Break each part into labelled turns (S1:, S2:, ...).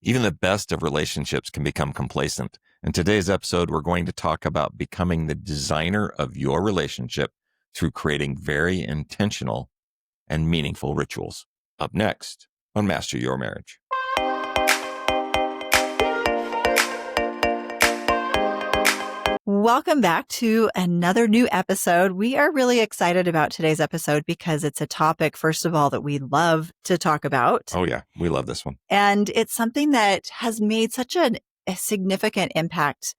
S1: Even the best of relationships can become complacent. In today's episode, we're going to talk about becoming the designer of your relationship through creating very intentional and meaningful rituals. Up next on Master Your Marriage.
S2: Welcome back to another new episode. We are really excited about today's episode because it's a topic, first of all, that we love to talk about.
S1: Oh, yeah. We love this one.
S2: And it's something that has made such a significant impact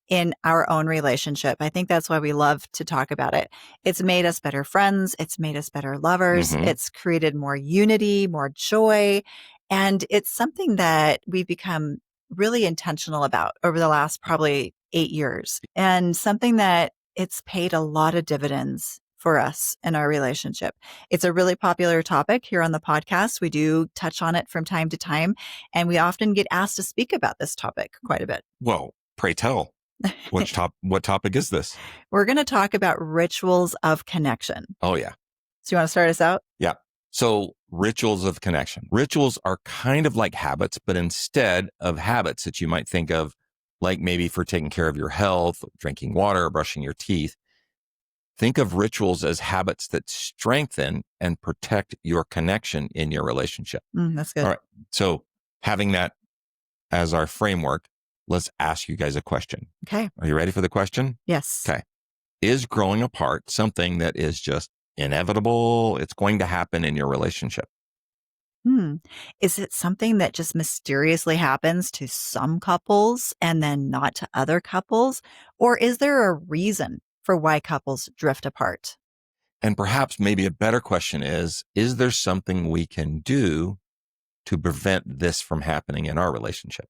S2: in our own relationship. I think that's why we love to talk about it. It's made us better friends. It's made us better lovers.
S1: Mhm.
S2: It's created more unity, more joy. And it's something that we've become really intentional about over the last probably 8 years, and something that it's paid a lot of dividends for us in our relationship. It's a really popular topic here on the podcast. We do touch on it from time to time, and we often get asked to speak about this topic quite a bit.
S1: Well, pray tell. What topic is this?
S2: We're going to talk about rituals of connection.
S1: Oh, yeah.
S2: So you want to start us out?
S1: Yeah. So rituals of connection. Rituals are kind of like habits, but instead of habits that you might think of, like maybe for taking care of your health, drinking water, brushing your teeth, think of rituals as habits that strengthen and protect your connection in your relationship.
S2: That's good.
S1: All right. So having that as our framework, let's ask you guys a question.
S2: Okay.
S1: Are you ready for the question?
S2: Yes.
S1: Okay. Is growing apart something that is just inevitable? It's going to happen in your relationship.
S2: Is it something that just mysteriously happens to some couples and then not to other couples? Or is there a reason for why couples drift apart?
S1: And perhaps maybe a better question is there something we can do to prevent this from happening in our relationship?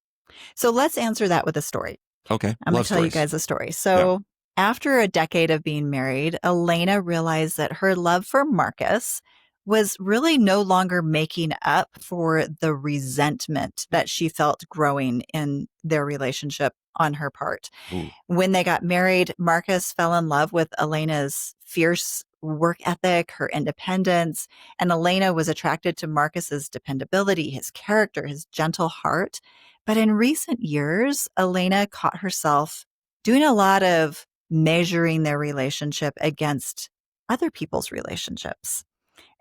S2: So let's answer that with a story.
S1: Okay.
S2: I'm going to tell you guys a story. So after a decade of being married, Elena realized that her love for Marcus was really no longer making up for the resentment that she felt growing in their relationship on her part.
S1: Ooh.
S2: When they got married, Marcus fell in love with Elena's fierce work ethic, her independence, and Elena was attracted to Marcus's dependability, his character, his gentle heart. But in recent years, Elena caught herself doing a lot of measuring their relationship against other people's relationships.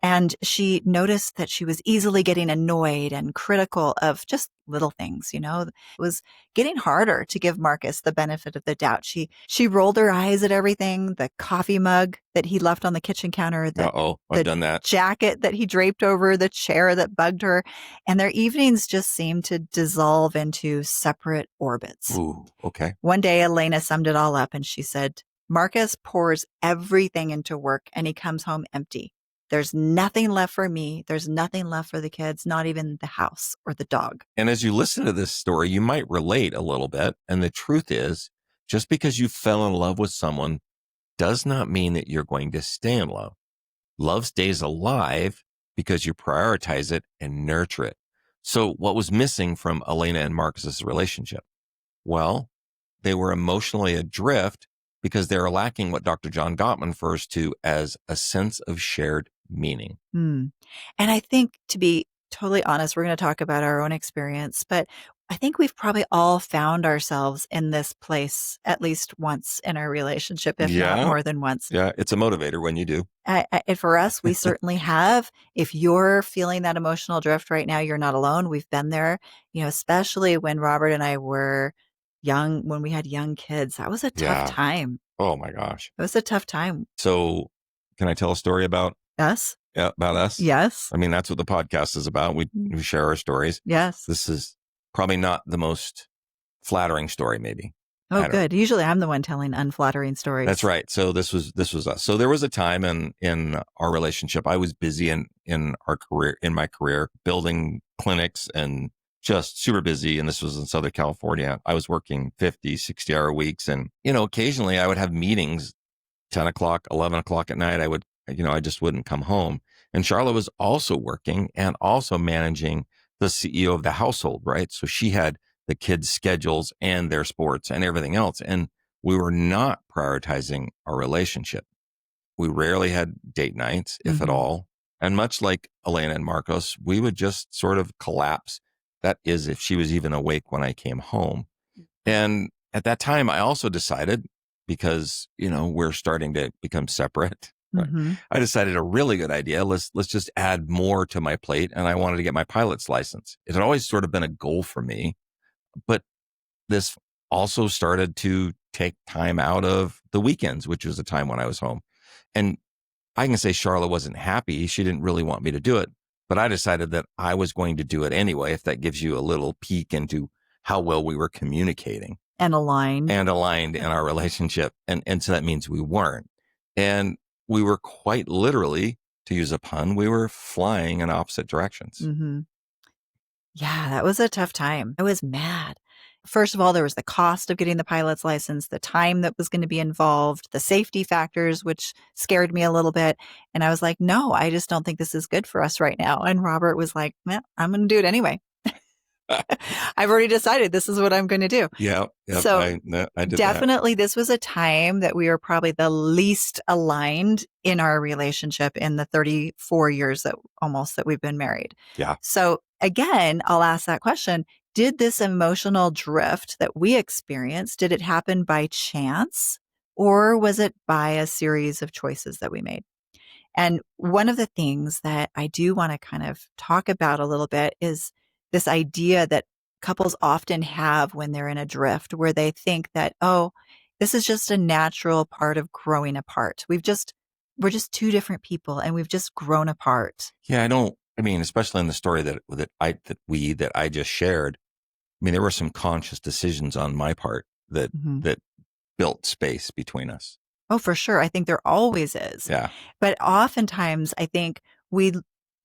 S2: And she noticed that she was easily getting annoyed and critical of just little things, you know. It was getting harder to give Marcus the benefit of the doubt. She rolled her eyes at everything, the coffee mug that he left on the kitchen counter,
S1: I've done that.
S2: Jacket that he draped over the chair that bugged her. And their evenings just seemed to dissolve into separate orbits.
S1: Ooh, okay.
S2: One day, Elena summed it all up and she said, Marcus pours everything into work and he comes home empty. There's nothing left for me. There's nothing left for the kids, not even the house or the dog.
S1: And as you listen to this story, you might relate a little bit. And the truth is, just because you fell in love with someone does not mean that you're going to stay in love. Love stays alive because you prioritize it and nurture it. So what was missing from Elena and Marcus's relationship? Well, they were emotionally adrift because they are lacking what Dr. John Gottman refers to as a sense of shared meaning.
S2: And I think, to be totally honest, we're going to talk about our own experience, but I think we've probably all found ourselves in this place at least once in our relationship, if not more than once.
S1: Yeah, it's a motivator when you do.
S2: And for us, we certainly have. If you're feeling that emotional drift right now, you're not alone. We've been there, you know, especially when Robert and I were young, when we had young kids. That was a tough time.
S1: Oh my gosh.
S2: It was a tough time.
S1: So can I tell a story about
S2: us?
S1: Yeah, about us?
S2: Yes.
S1: I mean, that's what the podcast is about. We share our stories.
S2: Yes.
S1: This is probably not the most flattering story, maybe.
S2: Oh, good. Usually I'm the one telling unflattering stories.
S1: That's right. So this was us. So there was a time in our relationship, I was busy in my career, building clinics and just super busy. And this was in Southern California. I was working 50, 60-hour weeks. And, you know, occasionally I would have meetings, 10 o'clock, 11 o'clock at night. I just wouldn't come home. And Charlotte was also working and also managing the CEO of the household, right? So she had the kids' schedules and their sports and everything else. And we were not prioritizing our relationship. We rarely had date nights, if at all. And much like Elena and Marcos, we would just sort of collapse That is, if she was even awake when I came home. And at that time, I also decided, because, we're starting to become separate.
S2: Mm-hmm.
S1: I decided a really good idea. Let's just add more to my plate. And I wanted to get my pilot's license. It had always sort of been a goal for me, but this also started to take time out of the weekends, which was a time when I was home. And I can say Charlotte wasn't happy. She didn't really want me to do it, but I decided that I was going to do it anyway, if that gives you a little peek into how well we were communicating
S2: And aligned.
S1: and aligned in our relationship. And so that means we weren't. And we were quite literally, to use a pun, we were flying in opposite directions.
S2: Mm-hmm. Yeah, that was a tough time. I was mad. First of all, there was the cost of getting the pilot's license, the time that was going to be involved, the safety factors, which scared me a little bit. And I was like, no, I just don't think this is good for us right now. And Robert was like, I'm going to do it anyway. I've already decided this is what I'm going to do.
S1: Yeah.
S2: So
S1: I did
S2: definitely this was a time that we were probably the least aligned in our relationship in the 34 years that we've been married.
S1: Yeah.
S2: So again, I'll ask that question. Did this emotional drift that we experienced, did it happen by chance, or was it by a series of choices that we made? And one of the things that I do want to kind of talk about a little bit is this idea that couples often have when they're in a drift, where they think that, oh, this is just a natural part of growing apart. We're just two different people and we've just grown apart.
S1: Yeah. Especially in the story that I just shared. There were some conscious decisions on my part that
S2: Mhm.
S1: that built space between us.
S2: Oh, for sure. I think there always is.
S1: Yeah.
S2: But oftentimes I think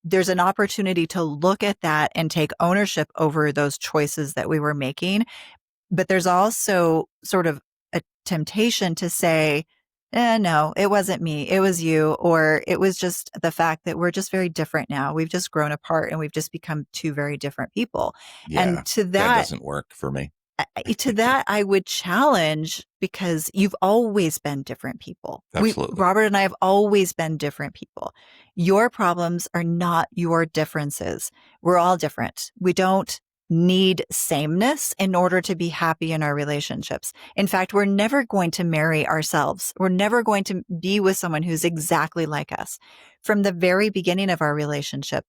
S2: there's an opportunity to look at that and take ownership over those choices that we were making. But there's also sort of a temptation to say, no, it wasn't me. It was you. Or it was just the fact that we're just very different now. We've just grown apart and we've just become two very different people.
S1: Yeah.
S2: And to
S1: That
S2: that,
S1: doesn't work for me.
S2: I would challenge, because you've always been different people.
S1: Absolutely.
S2: Robert and I have always been different people. Your problems are not your differences. We're all different. We don't need sameness in order to be happy in our relationships. In fact, we're never going to marry ourselves. We're never going to be with someone who's exactly like us. From the very beginning of our relationship,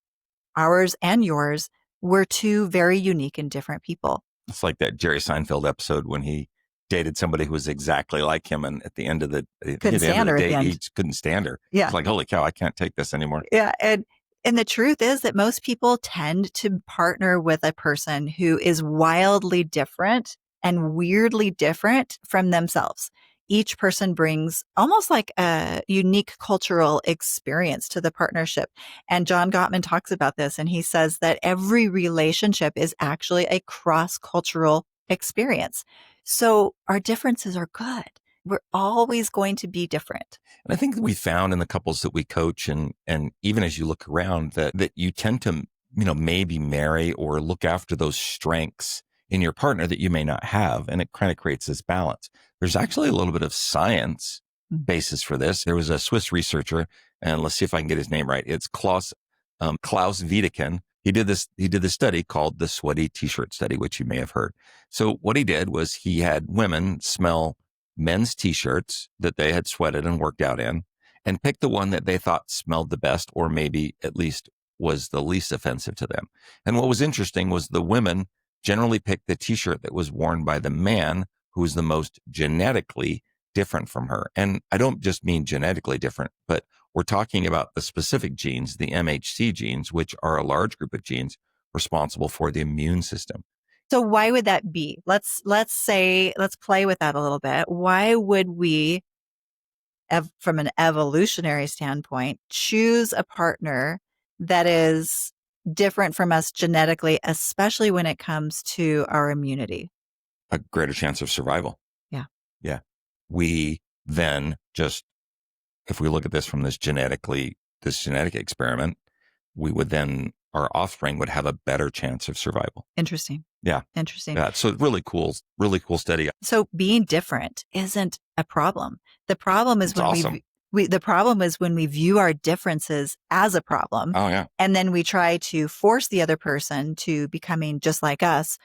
S2: ours and yours, we're two very unique and different people.
S1: It's like that Jerry Seinfeld episode when he dated somebody who was exactly like him, and at the end of the date, he just couldn't stand her.
S2: Yeah.
S1: It's like, holy cow, I can't take this anymore.
S2: Yeah. And the truth is that most people tend to partner with a person who is wildly different and weirdly different from themselves. Each person brings almost like a unique cultural experience to the partnership. And John Gottman talks about this, and he says that every relationship is actually a cross-cultural experience. So our differences are good. We're always going to be different.
S1: And I think that we found in the couples that we coach, and even as you look around, that you tend to, maybe marry or look after those strengths in your partner that you may not have. And it kind of creates this balance. There's actually a little bit of science basis for this. There was a Swiss researcher, and let's see if I can get his name right. It's Klaus Wiedeking. He did this study called the sweaty t-shirt study, which you may have heard. So what he did was he had women smell men's t-shirts that they had sweated and worked out in, and pick the one that they thought smelled the best, or maybe at least was the least offensive to them. And what was interesting was the women generally picked the t-shirt that was worn by the man who was the most genetically different from her. And I don't just mean genetically different, but we're talking about the specific genes, the MHC genes, which are a large group of genes responsible for the immune system.
S2: So why would that be? Let's play with that a little bit. Why would we, from an evolutionary standpoint, choose a partner that is different from us genetically, especially when it comes to our immunity?
S1: A greater chance of survival.
S2: Yeah.
S1: Yeah. We then just, if we look at this from this genetic experiment, our offspring would have a better chance of survival.
S2: Interesting.
S1: Yeah.
S2: Interesting.
S1: Yeah. So really cool study.
S2: So being different isn't a problem. The problem is
S1: It's awesome.
S2: The problem is when we view our differences as a problem,
S1: Oh, yeah.
S2: and then we try to force the other person to becoming just like us,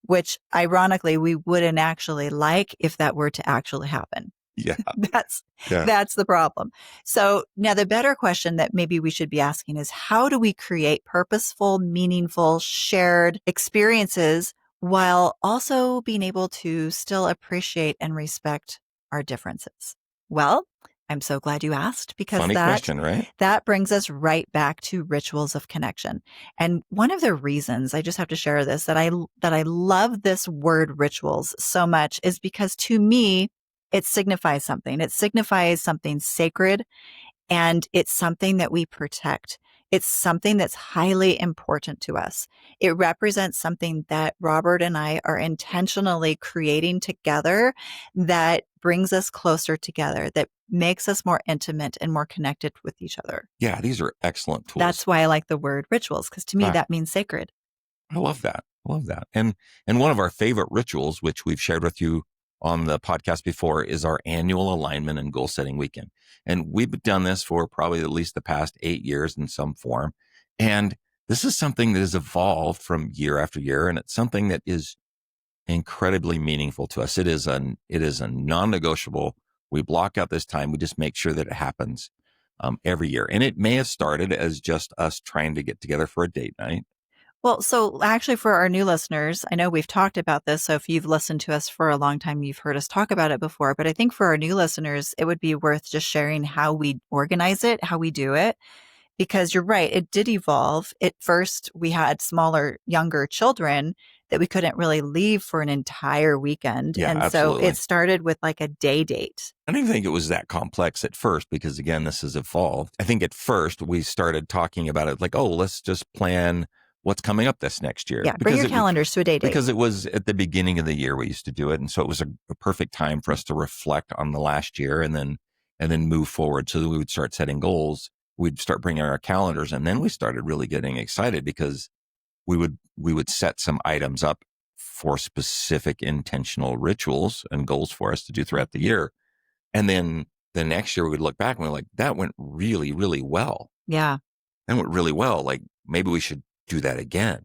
S2: which ironically we wouldn't actually like if that were to actually happen.
S1: Yeah.
S2: That's
S1: Yeah.
S2: that's the problem. So now the better question that maybe we should be asking is, how do we create purposeful, meaningful, shared experiences while also being able to still appreciate and respect our differences? Well, I'm so glad you asked, because
S1: Funny question, right?
S2: that brings us right back to rituals of connection. And one of the reasons, I just have to share this, that I love this word rituals so much is because to me it signifies something. It signifies something sacred, and it's something that we protect. It's something that's highly important to us. It represents something that Robert and I are intentionally creating together that brings us closer together, that makes us more intimate and more connected with each other.
S1: Yeah, these are excellent tools.
S2: That's why I like the word rituals, because to me
S1: Ah,
S2: that means sacred.
S1: I love that. I love that. And one of our favorite rituals, which we've shared with you on the podcast before, is our annual alignment and goal setting weekend. And we've done this for probably at least the past 8 years in some form. And this is something that has evolved from year after year. And it's something that is incredibly meaningful to us. It is a non-negotiable. We block out this time. We just make sure that it happens every year. And it may have started as just us trying to get together for a date night.
S2: Well, so actually, for our new listeners, I know we've talked about this. So if you've listened to us for a long time, you've heard us talk about it before. But I think for our new listeners, it would be worth just sharing how we organize it, how we do it, because you're right, it did evolve. At first, we had smaller, younger children that we couldn't really leave for an entire weekend.
S1: Yeah,
S2: And so it
S1: absolutely.
S2: started with like a day date.
S1: I don't even think it was that complex at first because, again, this has evolved. I think at first we started talking about it like, oh, let's just plan what's coming up this next year.
S2: Yeah, bring your calendars to a day date.
S1: Because it was at the beginning of the year we used to do it. And so it was a perfect time for us to reflect on the last year and then move forward. So that we would start setting goals. We'd start bringing our calendars. And then we started really getting excited because we would set some items up for specific intentional rituals and goals for us to do throughout the year. And then the next year we would look back and we're like, that went really, really well.
S2: Yeah.
S1: That went really well. Like maybe we should do that again.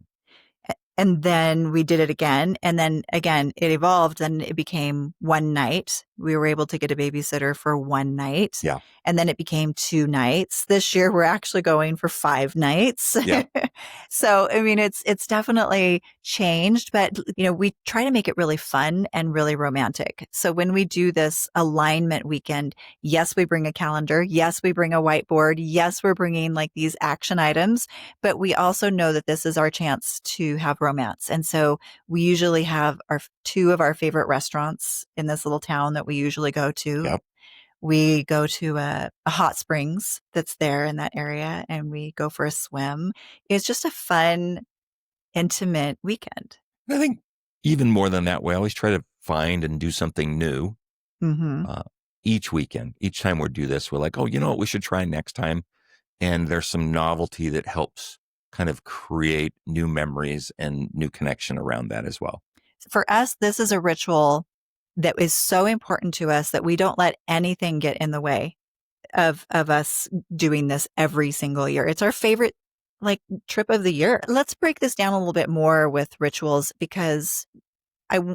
S2: And then we did it again. And then again, it evolved. Then it became one night. We were able to get a babysitter for one night.
S1: Yeah.
S2: And then it became 2 nights. This year, we're actually going for 5 nights.
S1: Yeah.
S2: So, I mean, it's definitely changed, but we try to make it really fun and really romantic. So when we do this alignment weekend, yes, we bring a calendar. Yes, we bring a whiteboard. Yes, we're bringing like these action items, but we also know that this is our chance to have romance. And so we usually have two of our favorite restaurants in this little town that we usually go to.
S1: Yep.
S2: We go to a hot springs that's there in that area, and we go for a swim. It's just a fun, intimate weekend.
S1: I think even more than that, we always try to find and do something new
S2: Mm-hmm.
S1: each weekend. Each time we do this, we're like, oh, you know what we should try next time? And there's some novelty that helps kind of create new memories and new connection around that as well.
S2: For us, this is a ritual that is so important to us that we don't let anything get in the way of us doing this every single year. It's our favorite like trip of the year. Let's break this down a little bit more with rituals, because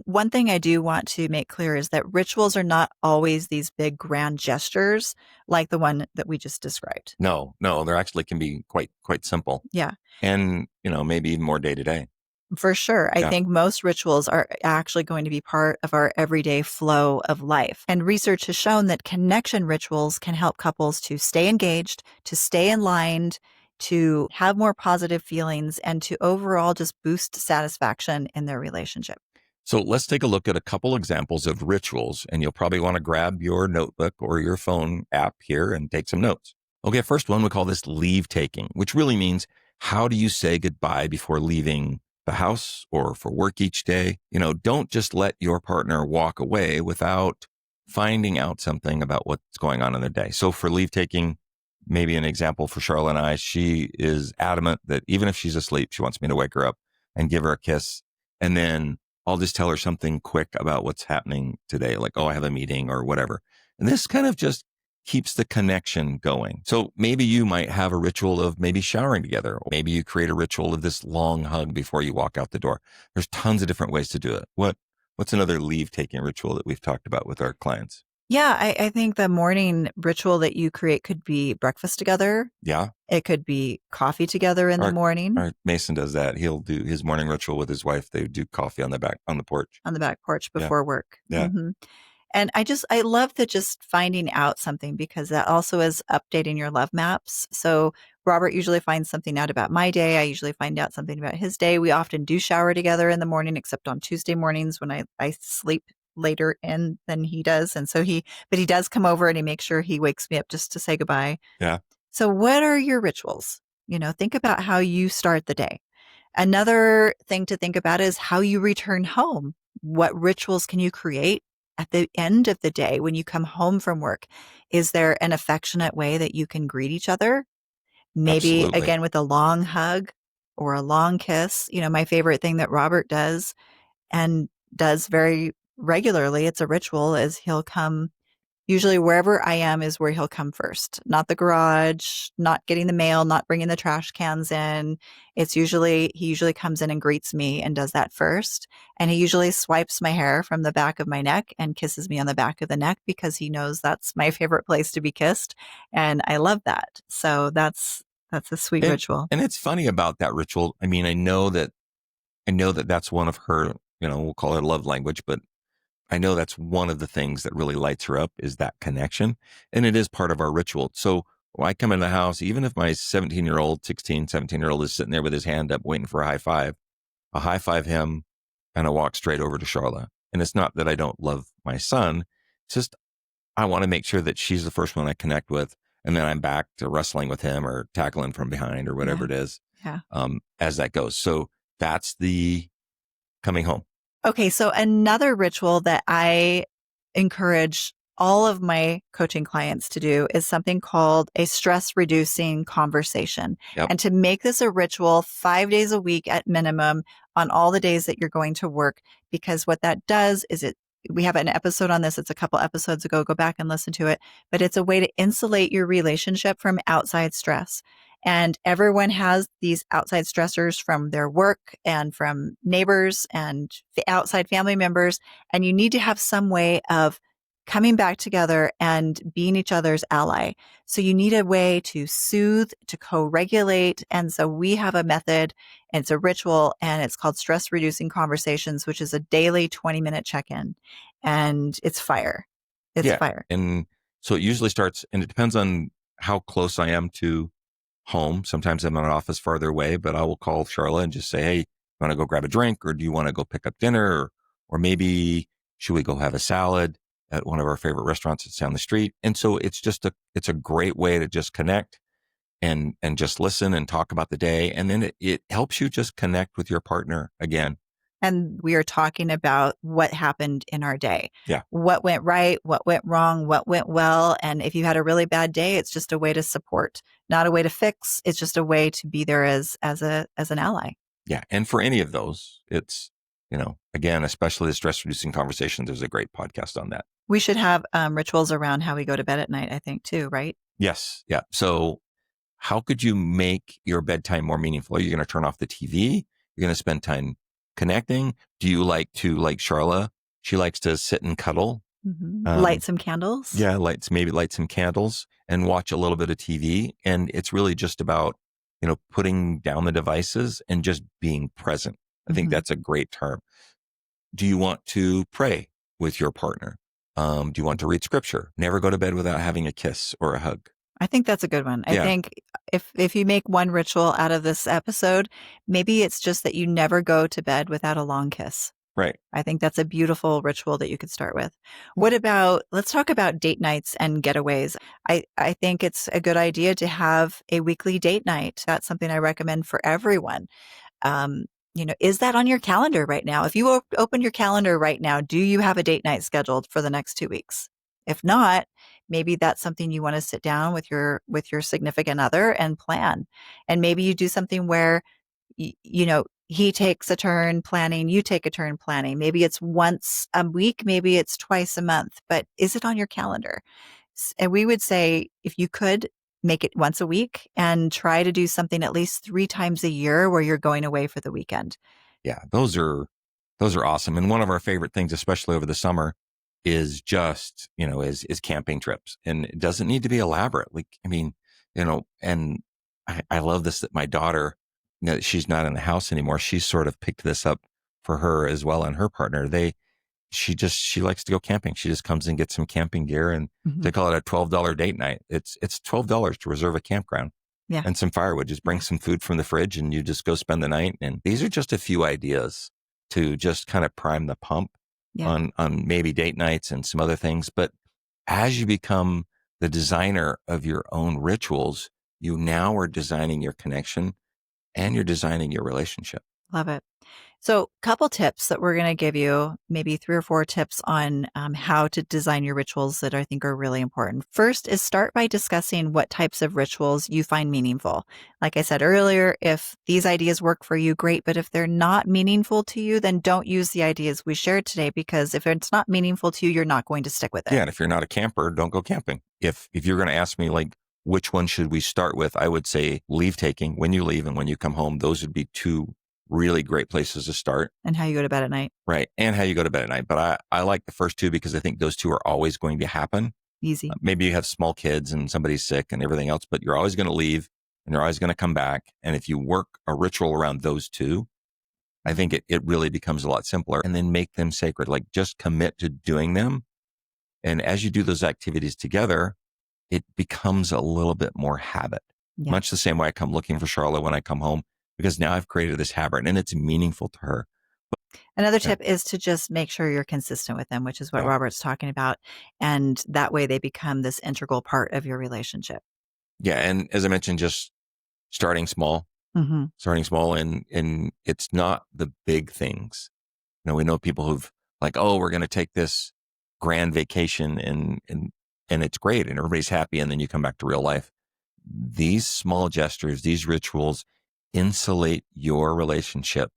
S2: one thing I do want to make clear is that rituals are not always these big grand gestures like the one that we just described.
S1: No, there actually can be quite simple.
S2: Yeah.
S1: And, maybe even more day to day.
S2: For sure. I
S1: Yeah.
S2: think most rituals are actually going to be part of our everyday flow of life. And research has shown that connection rituals can help couples to stay engaged, to stay aligned, to have more positive feelings, and to overall just boost satisfaction in their relationship.
S1: So let's take a look at a couple examples of rituals, and you'll probably want to grab your notebook or your phone app here and take some notes. Okay, first one, we call this leave taking, which really means how do you say goodbye before leaving the house or for work each day? Don't just let your partner walk away without finding out something about what's going on in their day. So for leave taking, maybe an example for Charlotte and I, she is adamant that even if she's asleep, she wants me to wake her up and give her a kiss. And then I'll just tell her something quick about what's happening today, like, oh, I have a meeting or whatever. And this kind of just keeps the connection going. So maybe you might have a ritual of maybe showering together. Or maybe you create a ritual of this long hug before you walk out the door. There's tons of different ways to do it. What's another leave taking ritual that we've talked about with our clients?
S2: Yeah, I think the morning ritual that you create could be breakfast together.
S1: Yeah.
S2: It could be coffee together in the
S1: Our,
S2: morning
S1: our Mason does that. He'll do his morning ritual with his wife. They do coffee on the porch.
S2: on the back porch
S1: Yeah.
S2: before work.
S1: Yeah.
S2: And I love that just finding out something because that also is updating your love maps. So Robert usually finds something out about my day. I usually find out something about his day. We often do shower together in the morning, except on Tuesday mornings when I sleep later in than he does. And so but he does come over and he makes sure he wakes me up just to say goodbye.
S1: Yeah.
S2: So what are your rituals? Think about how you start the day. Another thing to think about is how you return home. What rituals can you create at the end of the day when you come home from work? Is there an affectionate way that you can greet each other? Maybe
S1: Absolutely.
S2: again with a long hug or a long kiss. My favorite thing that Robert does and does very regularly, it's a ritual, is he'll come. Usually wherever I am is where he'll come first, not the garage, not getting the mail, not bringing the trash cans in. He usually comes in and greets me and does that first. And he usually swipes my hair from the back of my neck and kisses me on the back of the neck because he knows that's my favorite place to be kissed. And I love that. So that's a sweet
S1: And,
S2: ritual.
S1: and it's funny about that ritual. I mean, I know that that's one of her, we'll call it a love language, but I know that's one of the things that really lights her up is that connection. And it is part of our ritual. So when I come in the house, even if my 17-year-old, 16, 17-year-old is sitting there with his hand up waiting for a high five, I'll high five him and I walk straight over to Charlotte. And it's not that I don't love my son. It's just I want to make sure that she's the first one I connect with. And then I'm back to wrestling with him or tackling from behind or whatever
S2: Yeah.
S1: it is
S2: Yeah.
S1: as that goes. So that's the coming home.
S2: Okay, so another ritual that I encourage all of my coaching clients to do is something called a stress reducing conversation.
S1: Yep.
S2: And to make this a ritual 5 days a week at minimum on all the days that you're going to work, because what that does is we have an episode on this. It's a couple episodes ago. Go back and listen to it. But it's a way to insulate your relationship from outside stress. And everyone has these outside stressors from their work and from neighbors and outside family members. And you need to have some way of coming back together and being each other's ally. So you need a way to soothe, to co-regulate. And so we have a method, and it's a ritual, and it's called stress reducing conversations, which is a daily 20-minute check-in. And it's fire. It's
S1: Yeah.
S2: fire.
S1: And so it usually starts, and it depends on how close I am to home. Sometimes I'm in an office farther away, but I will call Charlotte and just say, hey, you want to go grab a drink or do you want to go pick up dinner? Or maybe should we go have a salad at one of our favorite restaurants that's down the street? And so it's a great way to just connect and just listen and talk about the day. And then it helps you just connect with your partner again.
S2: And we are talking about what happened in our day.
S1: Yeah.
S2: What went right, what went wrong, what went well. And if you had a really bad day, it's just a way to support, not a way to fix. It's just a way to be there as an ally.
S1: Yeah. And for any of those, it's, again, especially the stress reducing conversations, there's a great podcast on that.
S2: We should have rituals around how we go to bed at night, I think, too, right?
S1: Yes. Yeah. So how could you make your bedtime more meaningful? Are you going to turn off the TV? You're going to spend time connecting? Do you like Charla? She likes to sit and cuddle.
S2: Light some candles.
S1: Yeah. Maybe light some candles and watch a little bit of TV. And it's really just about, putting down the devices and just being present. I think that's a great term. Do you want to pray with your partner? Do you want to read scripture? Never go to bed without having a kiss or a hug.
S2: I think that's a good one. I
S1: Yeah.
S2: think if you make one ritual out of this episode, maybe it's just that you never go to bed without a long kiss.
S1: Right.
S2: I think that's a beautiful ritual that you could start with. Let's talk about date nights and getaways. I think it's a good idea to have a weekly date night. That's something I recommend for everyone. Is that on your calendar right now? If you open your calendar right now, do you have a date night scheduled for the next 2 weeks? If not, maybe that's something you want to sit down with your significant other and plan. And maybe you do something where, he takes a turn planning, you take a turn planning. Maybe it's once a week, maybe it's twice a month, but is it on your calendar? And we would say if you could make it once a week and try to do something at least 3 times a year where you're going away for the weekend.
S1: Yeah, those are awesome. And one of our favorite things, especially over the summer, is just, is camping trips. And it doesn't need to be elaborate. Like, I mean, and I love this that my daughter, she's not in the house anymore. She's sort of picked this up for her as well and her partner. She likes to go camping. She just comes and gets some camping gear, and they call it a $12 date night. It's $12 to reserve a campground.
S2: Yeah.
S1: And some firewood. Just bring some food from the fridge and you just go spend the night. And these are just a few ideas to just kind of prime the pump on maybe date nights and some other things. But as you become the designer of your own rituals, you now are designing your connection and you're designing your relationship.
S2: Love it. So, couple tips that we're going to give you, maybe 3 or 4 tips on how to design your rituals that I think are really important. First is start by discussing what types of rituals you find meaningful. Like I said earlier, if these ideas work for you, great. But if they're not meaningful to you, then don't use the ideas we shared today, because if it's not meaningful to you, you're not going to stick with it.
S1: Yeah. And if you're not a camper, don't go camping. If you're going to ask me, like, which one should we start with? I would say leave taking, when you leave and when you come home. Those would be 2 really great places to start.
S2: And how you go to bed at night.
S1: Right. And how you go to bed at night. But I like the first 2 because I think those 2 are always going to happen.
S2: Easy.
S1: Maybe you have small kids and somebody's sick and everything else, but you're always going to leave and you're always going to come back. And if you work a ritual around those 2, I think it really becomes a lot simpler. And then make them sacred. Like, just commit to doing them. And as you do those activities together, it becomes a little bit more habit.
S2: Yeah.
S1: Much the same way I come looking for Charlotte when I come home, because now I've created this habit and it's meaningful to her.
S2: Another tip is to just make sure you're consistent with them, which is what Robert's talking about. And that way they become this integral part of your relationship.
S1: Yeah. And as I mentioned, just starting small, and it's not the big things. We know people who've like, oh, we're going to take this grand vacation and it's great and everybody's happy. And then you come back to real life. These small gestures, these rituals insulate your relationship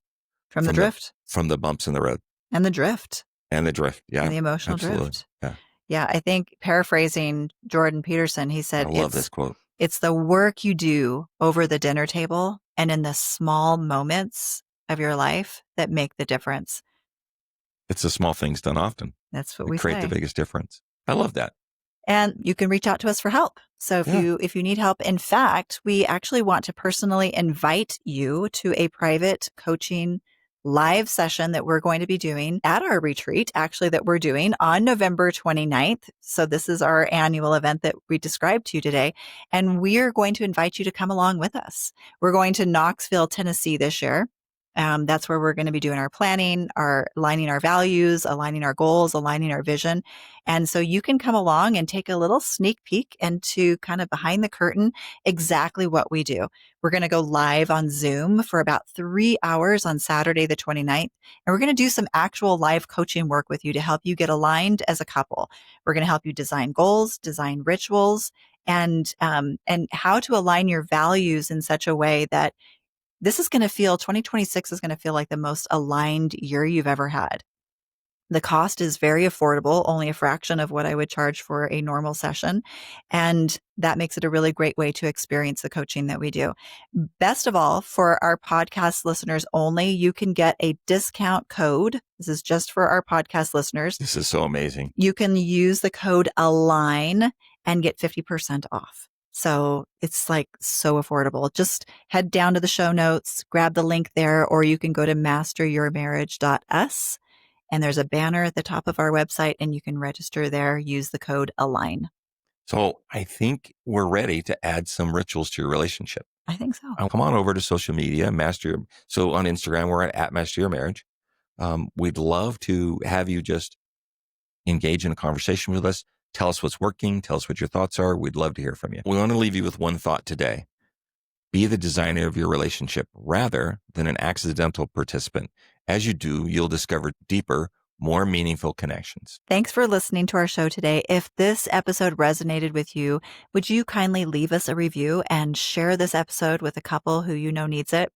S2: from the drift,
S1: from the bumps in the road
S2: and the drift.
S1: Yeah. And the emotional
S2: drift.
S1: Yeah.
S2: Yeah. I think, paraphrasing Jordan Peterson, he said,
S1: I love this quote.
S2: It's the work you do over the dinner table and in the small moments of your life that make the difference.
S1: It's the small things done often.
S2: That's what we
S1: create the biggest difference. I love that.
S2: And you can reach out to us for help. So if you need help, in fact, we actually want to personally invite you to a private coaching live session that we're going to be doing at our retreat, actually, that we're doing on November 29th. So this is our annual event that we described to you today. And we are going to invite you to come along with us. We're going to Knoxville, Tennessee this year. That's where we're going to be doing our planning, aligning our values, aligning our goals, aligning our vision. And so you can come along and take a little sneak peek into kind of behind the curtain exactly what we do. We're going to go live on Zoom for about 3 hours on Saturday, the 29th. And we're going to do some actual live coaching work with you to help you get aligned as a couple. We're going to help you design goals, design rituals, and how to align your values in such a way that 2026 is going to feel like the most aligned year you've ever had. The cost is very affordable, only a fraction of what I would charge for a normal session. And that makes it a really great way to experience the coaching that we do. Best of all, for our podcast listeners only, you can get a discount code. This is just for our podcast listeners.
S1: This is so amazing.
S2: You can use the code ALIGN and get 50% off. So it's like so affordable. Just head down to the show notes, grab the link there, or you can go to masteryourmarriage.us. And there's a banner at the top of our website and you can register there. Use the code ALIGN.
S1: So I think we're ready to add some rituals to your relationship.
S2: I think so.
S1: Come on over to social media, So on Instagram, we're at Master Your Marriage. We'd love to have you just engage in a conversation with us. Tell us what's working. Tell us what your thoughts are. We'd love to hear from you. We want to leave you with one thought today. Be the designer of your relationship rather than an accidental participant. As you do, you'll discover deeper, more meaningful connections.
S2: Thanks for listening to our show today. If this episode resonated with you, would you kindly leave us a review and share this episode with a couple who you know needs it?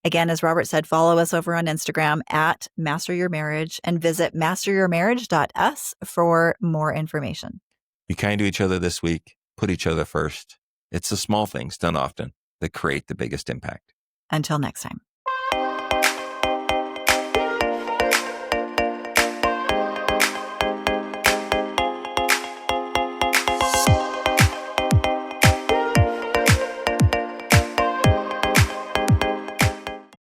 S2: Again, as Robert said, follow us over on Instagram at Master Your Marriage and visit masteryourmarriage.us for more information.
S1: Be kind to each other this week. Put each other first. It's the small things done often that create the biggest impact.
S2: Until next time.